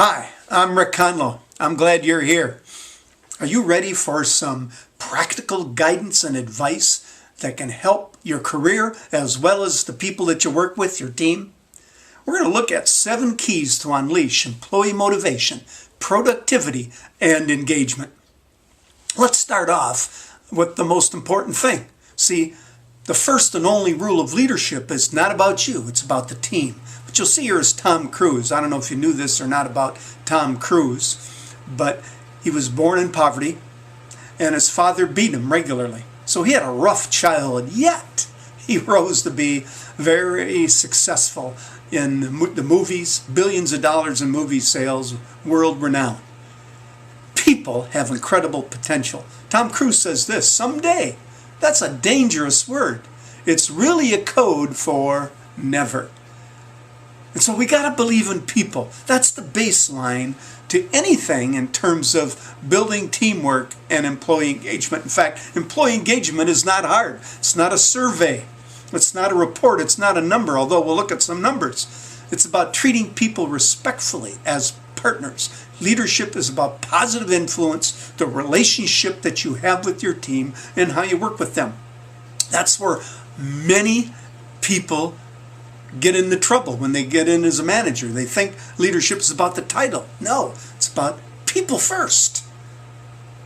Hi, I'm Rick Conlow. I'm glad you're here. Are you ready for some practical guidance and advice that can help your career as well as the people that you work with, your team? We're going to look at 7 keys to unleash employee motivation, productivity, and engagement. Let's start off with the most important thing. See, the first and only rule of leadership is not about you, it's about the team. What you'll see here is Tom Cruise. I don't know if you knew this or not about Tom Cruise, but he was born in poverty and his father beat him regularly. So he had a rough childhood, yet he rose to be very successful in the movies, billions of dollars in movie sales, world renowned. People have incredible potential. Tom Cruise says this, someday. That's a dangerous word. It's really a code for never. And so we got to believe in people. That's the baseline to anything in terms of building teamwork and employee engagement. In fact, employee engagement is not hard. It's not a survey. It's not a report. It's not a number, although we'll look at some numbers. It's about treating people respectfully as partners. Leadership is about positive influence, the relationship that you have with your team, and how you work with them. That's where many people get into trouble when they get in as a manager. They think leadership is about the title. No, it's about people first.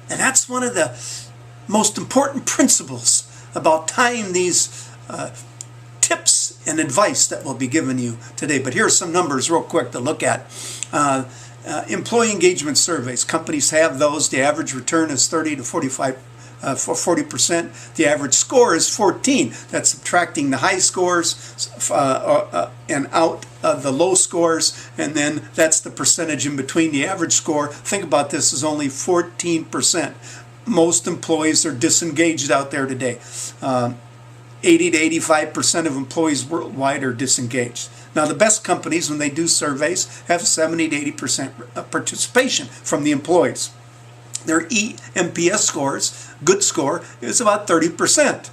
And that's one of the most important principles about tying these tips and advice that will be given you today. But here are some numbers real quick to look at. Employee engagement surveys. Companies have those. The average return is 30 to 45 for 40%. The average score is 14. That's subtracting the high scores and out the low scores, and then that's the percentage in between. The average score, think about this, is only 14%. Most employees are disengaged out there today. 80 to 85% of employees worldwide are disengaged. Now, the best companies, when they do surveys, have 70 to 80% participation from the employees. Their eNPS scores, good score, is about 30%.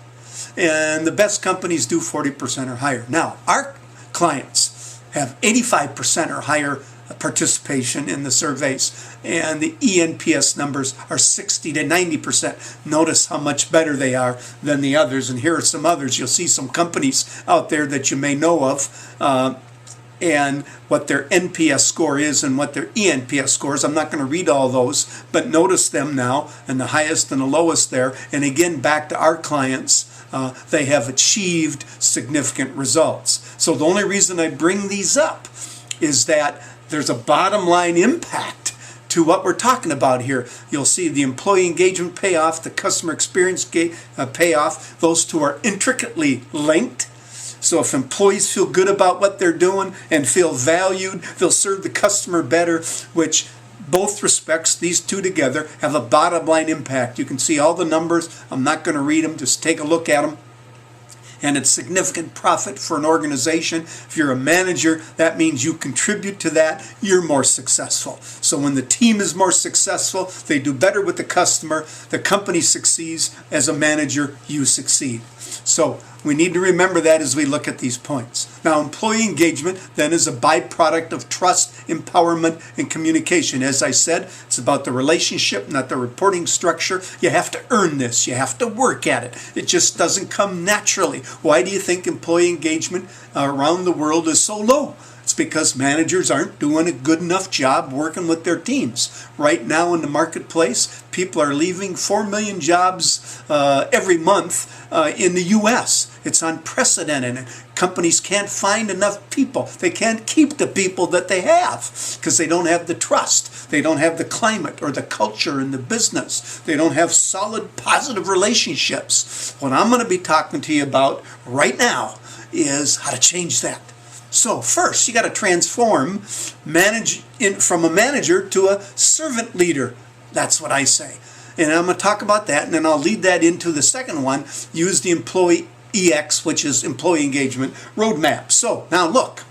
And the best companies do 40% or higher. Now, our clients have 85% or higher participation in the surveys, and the eNPS numbers are 60 to 90%. Notice how much better they are than the others, and here are some others. You'll see some companies out there that you may know of, and what their NPS score is and what their eNPS score is. I'm not going to read all those, but notice them now, and the highest and the lowest there. And again, back to our clients, they have achieved significant results. So the only reason I bring these up is that there's a bottom line impact to what we're talking about here. You'll see the employee engagement payoff, the customer experience payoff. Those two are intricately linked. So if employees feel good about what they're doing and feel valued, they'll serve the customer better, which both respects, these two together, have a bottom line impact. You can see all the numbers. I'm not going to read them. Just take a look at them. And it's significant profit for an organization. If you're a manager, that means you contribute to that, you're more successful. So when the team is more successful, they do better with the customer, the company succeeds. As a manager, you succeed. So we need to remember that as we look at these points. Now, employee engagement then is a byproduct of trust, empowerment, and communication. As I said, it's about the relationship, not the reporting structure. You have to earn this. You have to work at it. It just doesn't come naturally. Why do you think employee engagement around the world is so low? It's because managers aren't doing a good enough job working with their teams. Right now in the marketplace, people are leaving 4 million jobs every month in the U.S. It's unprecedented. Companies can't find enough people. They can't keep the people that they have because they don't have the trust. They don't have the climate or the culture in the business. They don't have solid, positive relationships. What I'm going to be talking to you about right now is how to change that. So first, you got to transform from a manager to a servant leader. That's what I say. And I'm going to talk about that, and then I'll lead that into the second one, use the employee EX, which is employee engagement roadmap. So now look,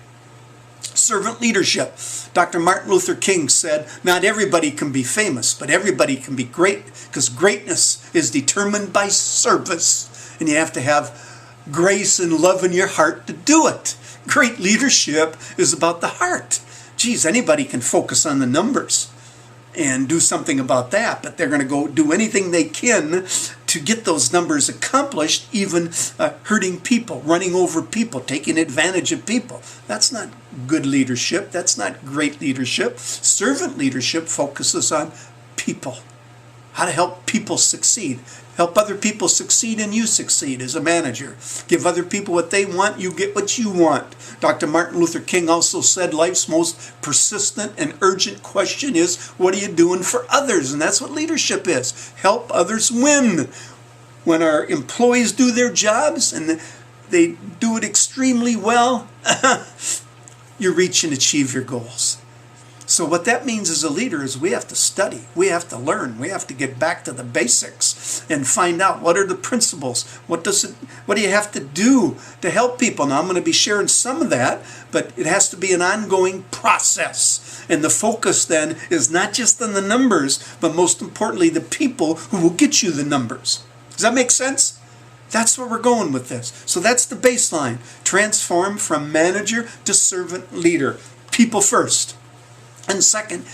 servant leadership. Dr. Martin Luther King said, not everybody can be famous, but everybody can be great, because greatness is determined by service, and you have to have grace and love in your heart to do it. Great leadership is about the heart. geez, anybody can focus on the numbers and do something about that, but they're going to go do anything they can to get those numbers accomplished, even hurting people, running over people, taking advantage of people. That's not good leadership. That's not great leadership. Servant leadership focuses on people, how to help people succeed. Help other people succeed and you succeed as a manager. Give other people what they want, you get what you want. Dr. Martin Luther King also said life's most persistent and urgent question is, what are you doing for others? And that's what leadership is. Help others win. When our employees do their jobs and they do it extremely well, you reach and achieve your goals. So what that means as a leader is we have to study, we have to learn, we have to get back to the basics and find out what are the principles, what do you have to do to help people. Now I'm going to be sharing some of that, but it has to be an ongoing process. And the focus then is not just on the numbers, but most importantly the people who will get you the numbers. Does that make sense? That's where we're going with this. So that's the baseline. Transform from manager to servant leader. People first. And second,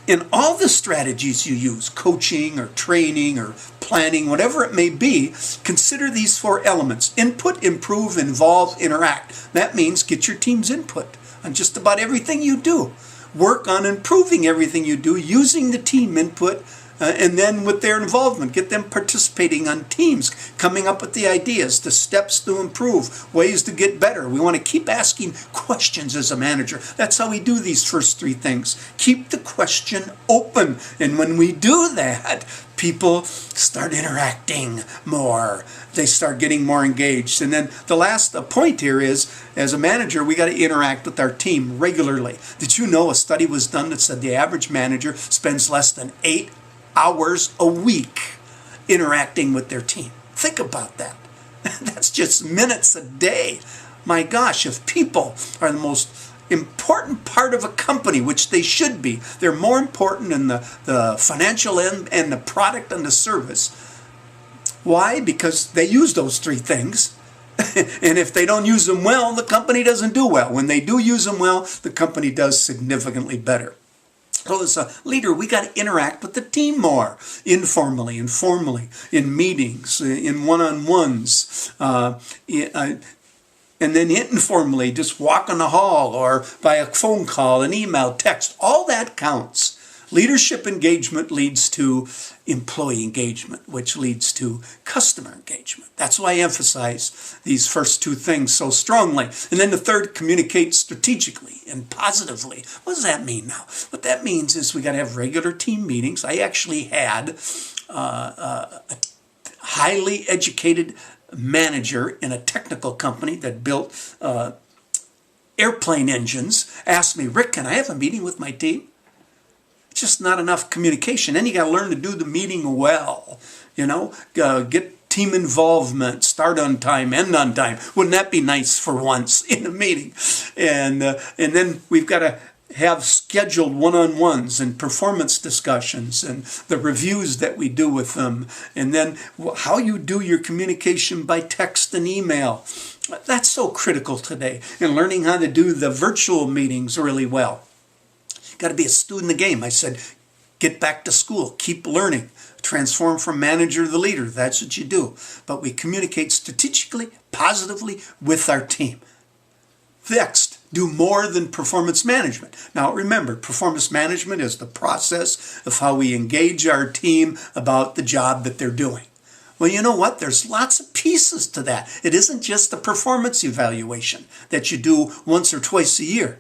in all the strategies you use, coaching or training or planning, whatever it may be, consider these 4 elements. Input, improve, involve, interact. That means get your team's input on just about everything you do. Work on improving everything you do using the team input, and then with their involvement, get them participating on teams, coming up with the ideas, the steps to improve, ways to get better. We want to keep asking questions as a manager. That's how we do these first 3 things. Keep the question open. And when we do that, people start interacting more. They start getting more engaged. And then the last point here is, as a manager, we got to interact with our team regularly. Did you know a study was done that said the average manager spends less than 8 hours a week interacting with their team? Think about that. That's just minutes a day. My gosh, if people are the most important part of a company, which they should be, they're more important than the financial end and the product and the service. Why? Because they use those 3 things. And if they don't use them well, the company doesn't do well. When they do use them well, the company does significantly better. So as a leader, we got to interact with the team more, informally and formally, in meetings, in one-on-ones, and then informally, just walk in the hall or by a phone call, an email, text. All that counts. Leadership engagement leads to employee engagement, which leads to customer engagement. That's why I emphasize these first 2 things so strongly. And then the third, communicate strategically and positively. What does that mean now? What that means is we got to have regular team meetings. I actually had a highly educated manager in a technical company that built airplane engines ask me, Rick, can I have a meeting with my team? Just not enough communication. Then you got to learn to do the meeting well. Get team involvement, start on time, end on time. Wouldn't that be nice for once in a meeting? And then we've got to have scheduled one-on-ones and performance discussions and the reviews that we do with them. And then how you do your communication by text and email. That's so critical today. And learning how to do the virtual meetings really well. Got to be a student in the game. I said, get back to school, keep learning, transform from manager to leader. That's what you do. But we communicate strategically, positively with our team. Next, do more than performance management. Now remember, performance management is the process of how we engage our team about the job that they're doing. Well, you know what? There's lots of pieces to that. It isn't just a performance evaluation that you do once or twice a year.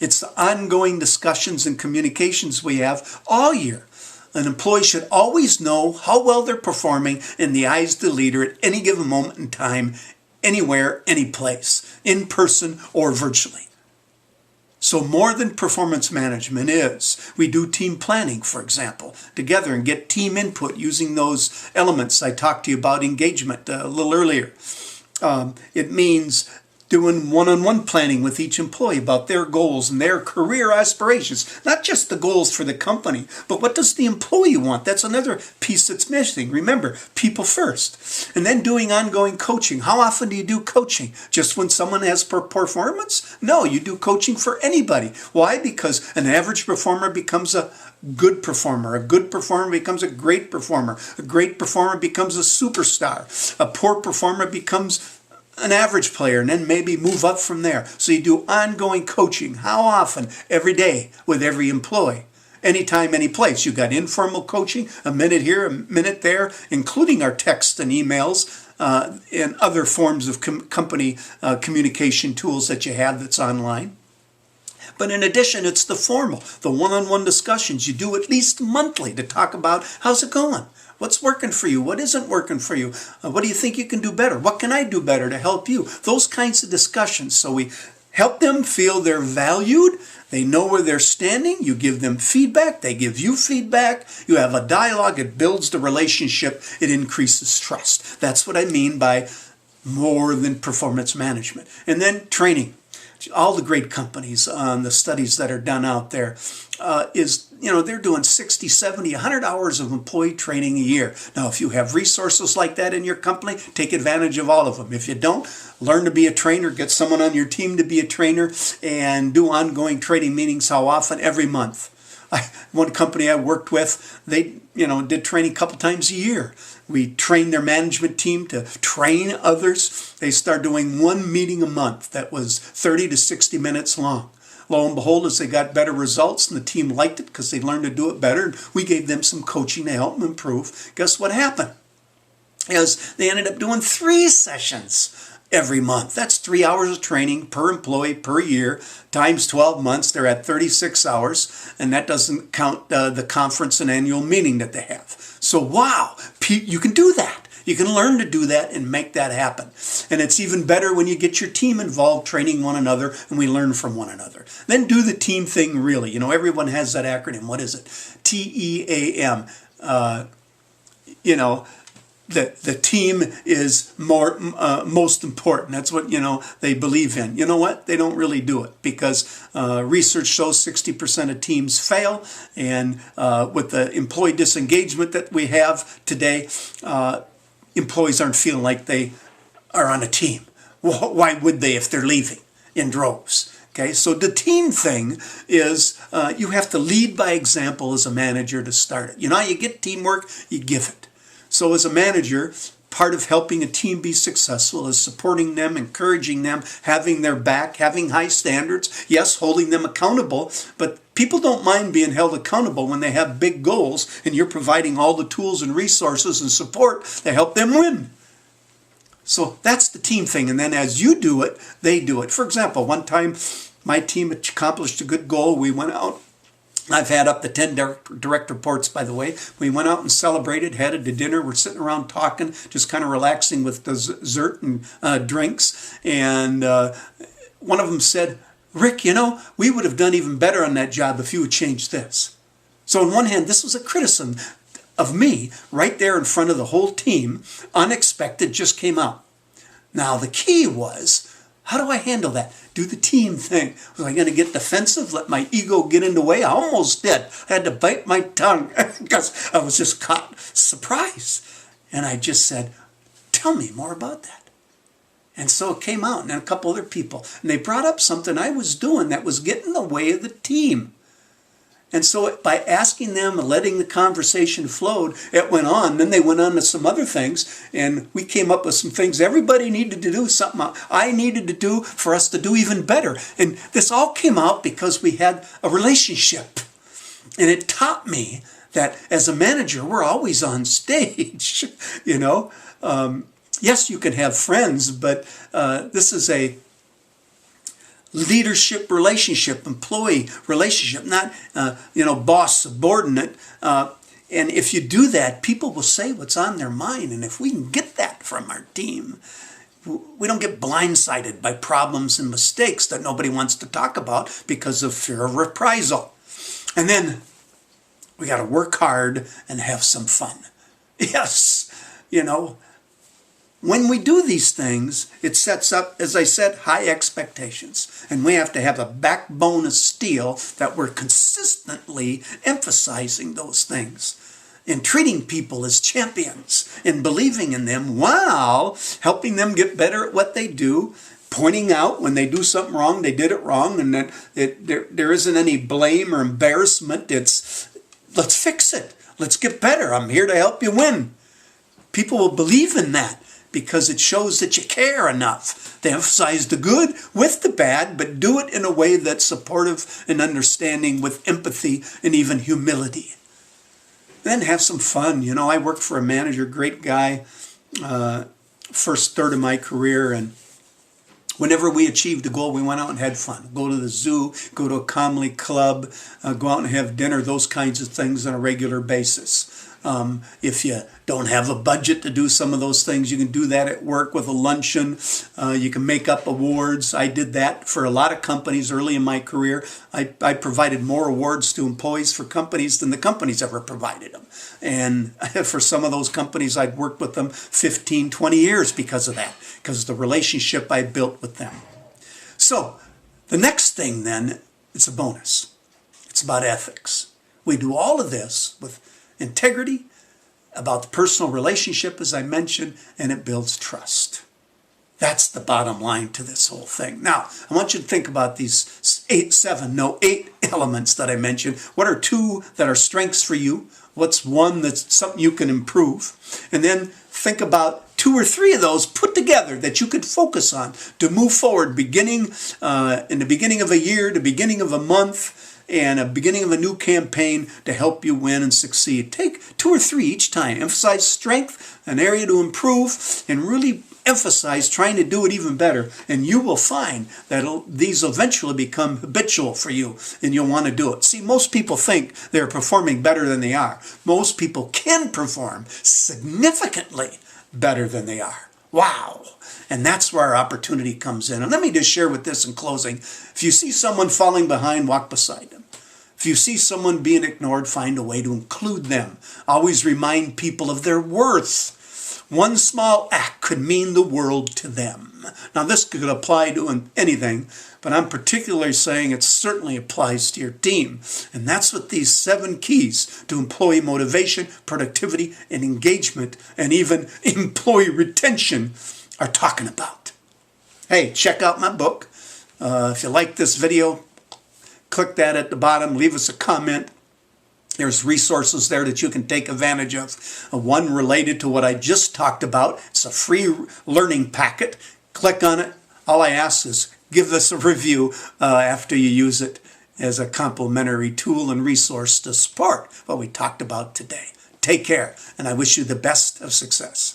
It's the ongoing discussions and communications we have all year. An employee should always know how well they're performing in the eyes of the leader at any given moment in time, anywhere, any place, in person or virtually. So more than performance management is, we do team planning, for example, together and get team input using those elements I talked to you about engagement a little earlier. It means doing one-on-one planning with each employee about their goals and their career aspirations. Not just the goals for the company, but what does the employee want? That's another piece that's missing. Remember, people first. And then doing ongoing coaching. How often do you do coaching? Just when someone has poor performance? No, you do coaching for anybody. Why? Because an average performer becomes a good performer. A good performer becomes a great performer. A great performer becomes a superstar. A poor performer becomes an average player, and then maybe move up from there. So you do ongoing coaching. How often? Every day with every employee. Anytime, any place. You got informal coaching, a minute here, a minute there, including our texts and emails and other forms of company communication tools that you have that's online. But in addition, it's the formal, the one-on-one discussions you do at least monthly to talk about how's it going? What's working for you? What isn't working for you? What do you think you can do better? What can I do better to help you? Those kinds of discussions. So we help them feel they're valued. They know where they're standing. You give them feedback. They give you feedback. You have a dialogue. It builds the relationship. It increases trust. That's what I mean by more than performance management. And then training. All the great companies on the studies that are done out there they're doing 60, 70, 100 hours of employee training a year. Now, if you have resources like that in your company, take advantage of all of them. If you don't, learn to be a trainer, get someone on your team to be a trainer, and do ongoing training meetings. How often? Every month. One company I worked with, they did training a couple times a year. We trained their management team to train others. They started doing one meeting a month that was 30 to 60 minutes long. Lo and behold, as they got better results and the team liked it because they learned to do it better, we gave them some coaching to help them improve. Guess what happened? Is they ended up doing 3 sessions every month. That's 3 hours of training per employee per year times 12 months. They're at 36 hours, and that doesn't count the conference and annual meeting that they have. So wow, you can do that. You can learn to do that and make that happen. And it's even better when you get your team involved, training one another, and we learn from one another. Then do the team thing really. Everyone has that acronym. What is it? TEAM. The team is most important. That's what, they believe in. You know what? They don't really do it because research shows 60% of teams fail. And with the employee disengagement that we have today, employees aren't feeling like they are on a team. Why would they if they're leaving in droves? Okay, so the team thing is you have to lead by example as a manager to start it. How you get teamwork? You give it. So as a manager, part of helping a team be successful is supporting them, encouraging them, having their back, having high standards, yes, holding them accountable, but people don't mind being held accountable when they have big goals and you're providing all the tools and resources and support to help them win. So that's the team thing. And then as you do it, they do it. For example, one time my team accomplished a good goal. We went out. I've had up to 10 direct reports, by the way. We went out and celebrated, headed to dinner. We're sitting around talking, just kind of relaxing with dessert and drinks. And one of them said, Rick, we would have done even better on that job if you had changed this. So on one hand, this was a criticism of me right there in front of the whole team. Unexpected, just came out. Now the key was, how do I handle that? Do the team thing. Was I going to get defensive, let my ego get in the way? I almost did. I had to bite my tongue because I was just caught surprised. And I just said, tell me more about that. And so it came out, and a couple other people. And they brought up something I was doing that was getting in the way of the team. And so by asking them and letting the conversation flow, it went on. Then they went on to some other things, and we came up with some things everybody needed to do, something I needed to do for us to do even better. And this all came out because we had a relationship. And it taught me that as a manager, we're always on stage, Yes, you can have friends, but this is a leadership relationship, employee relationship, not, boss subordinate. And if you do that, people will say what's on their mind. And if we can get that from our team, we don't get blindsided by problems and mistakes that nobody wants to talk about because of fear of reprisal. And then we got to work hard and have some fun. Yes, when we do these things, it sets up, as I said, high expectations. And we have to have a backbone of steel that we're consistently emphasizing those things and treating people as champions and believing in them while helping them get better at what they do, pointing out when they do something wrong, they did it wrong, and that there isn't any blame or embarrassment. It's, let's fix it. Let's get better. I'm here to help you win. People will believe in that because it shows that you care enough. They emphasize the good with the bad, but do it in a way that's supportive and understanding with empathy and even humility. Then have some fun. You know, I worked for a manager, great guy, first third of my career, and whenever we achieved a goal, we went out and had fun. Go to the zoo, go to a comedy club, go out and have dinner, those kinds of things on a regular basis. If you don't have a budget to do some of those things, you can do that at work with a luncheon. You can make up awards. I did that for a lot of companies early in my career. I provided more awards to employees for companies than the companies ever provided them. And for some of those companies, I'd worked with them 15, 20 years because of that, because of the relationship I built with them. So the next thing then, it's a bonus. It's about ethics. We do all of this with integrity, about the personal relationship, as I mentioned, and it builds trust. That's the bottom line to this whole thing. Now, I want you to think about these eight elements that I mentioned. What are two that are strengths for you? What's one that's something you can improve? And then think about two or three of those put together that you could focus on to move forward, beginning in the beginning of a year, the beginning of a month, and a beginning of a new campaign to help you win and succeed. Take two or three each time. Emphasize strength, an area to improve, and really emphasize trying to do it even better. And you will find that these eventually become habitual for you, and you'll want to do it. See, most people think they're performing better than they are. Most people can perform significantly better than they are. Wow. And that's where our opportunity comes in. And let me just share with this in closing. If you see someone falling behind, walk beside them. If you see someone being ignored, find a way to include them. Always remind people of their worth. One small act could mean the world to them. Now, this could apply to anything, but I'm particularly saying it certainly applies to your team. And that's what these 7 keys to employee motivation, productivity, and engagement, and even employee retention are talking about. Hey, check out my book. If you like this video, click that at the bottom, leave us a comment. There's resources there that you can take advantage of. One related to what I just talked about. It's a free learning packet. Click on it. All I ask is give us a review after you use it as a complimentary tool and resource to support what we talked about today. Take care, and I wish you the best of success.